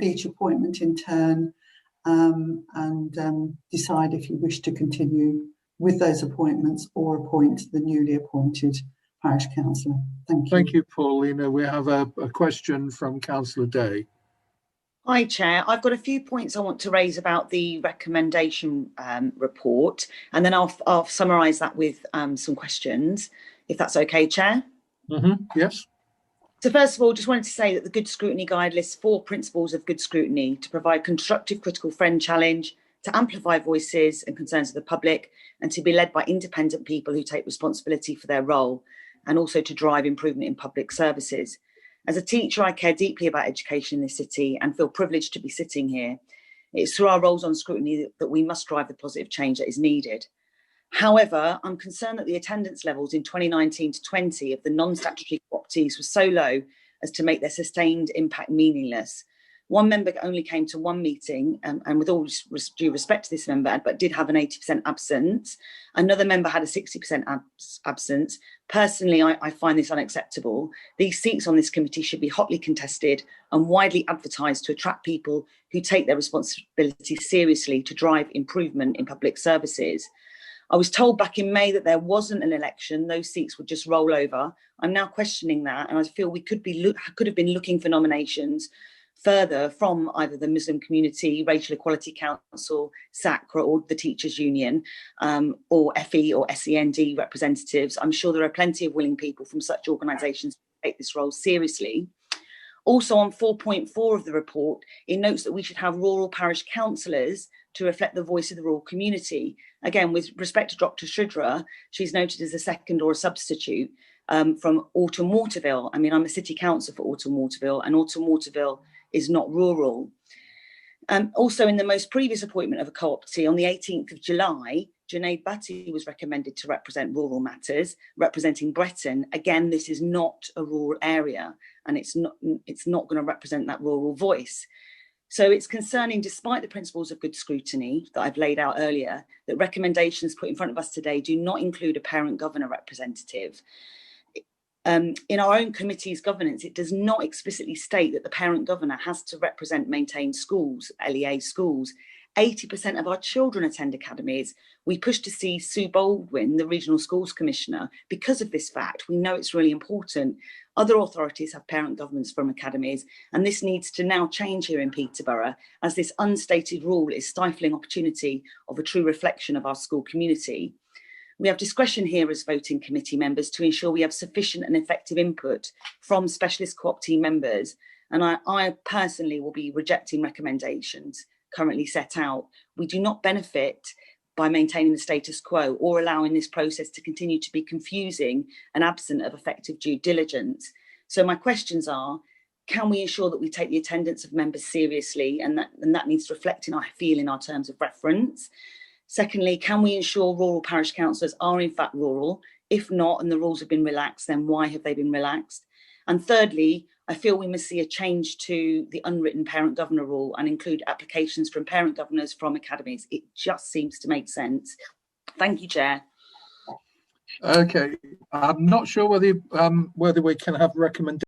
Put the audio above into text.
each appointment in turn and decide if you wish to continue with those appointments or appoint the newly appointed parish councillor. Thank you. Thank you, Paulina. We have a question from Councillor Day. Hi, Chair. I've got a few points I want to raise about the recommendation report, and then I'll summarise that with some questions, if that's okay, Chair. Yes. So first of all, just wanted to say that the Good Scrutiny Guide lists 4 principles of good scrutiny: to provide constructive critical friend challenge, to amplify voices and concerns of the public, and to be led by independent people who take responsibility for their role, and also to drive improvement in public services. As a teacher, I care deeply about education in this city and feel privileged to be sitting here. It's through our roles on scrutiny that we must drive the positive change that is needed. However, I'm concerned that the attendance levels in 2019 to 20 of the non-statutory co-optees were so low as to make their sustained impact meaningless. One member only came to 1 meeting, and with all due respect to this member, but did have an 80% absence. Another member had a 60% absence. Personally, I find this unacceptable. These seats on this committee should be hotly contested and widely advertised to attract people who take their responsibility seriously to drive improvement in public services. I was told back in May that there wasn't an election, those seats would just roll over. I'm now questioning that, and I feel we could have been looking for nominations further from either the Muslim Community, Racial Equality Council, SACRA, or the Teachers Union, or FE or SEND representatives. I'm sure there are plenty of willing people from such organisations to take this role seriously. Also on 4.4 of the report, it notes that we should have rural parish councillors to reflect the voice of the rural community. Again, with respect to Dr. Shridhar, she's noted as a second or a substitute from Alton Waterville. I mean, I'm a city councillor for Alton Waterville, and Alton Waterville is not rural. Also, in the most previous appointment of a co-optee on the 18th of July, Junaid Bhatti was recommended to represent rural matters, representing Breton. Again, this is not a rural area, and it's not going to represent that rural voice. So it's concerning, despite the principles of good scrutiny that I've laid out earlier, that recommendations put in front of us today do not include a parent governor representative. In our own committee's governance, it does not explicitly state that the parent governor has to represent maintained schools, LEA schools. 80% of our children attend academies. We push to see Sue Baldwin, the Regional Schools Commissioner, because of this fact. We know it's really important. Other authorities have parent governments from academies, and this needs to now change here in Peterborough, as this unstated rule is stifling opportunity of a true reflection of our school community. We have discretion here as voting committee members to ensure we have sufficient and effective input from specialist co-optee members, and I personally will be rejecting recommendations currently set out. We do not benefit by maintaining the status quo or allowing this process to continue to be confusing and absent of effective due diligence. So my questions are, can we ensure that we take the attendance of members seriously, and that needs to reflect in our terms of reference? Secondly, can we ensure rural parish councillors are in fact rural? If not, and the rules have been relaxed, then why have they been relaxed? And thirdly, I feel we must see a change to the unwritten parent governor rule and include applications from parent governors from academies. It just seems to make sense. Thank you, Chair. Okay, I'm not sure whether we can have recommendations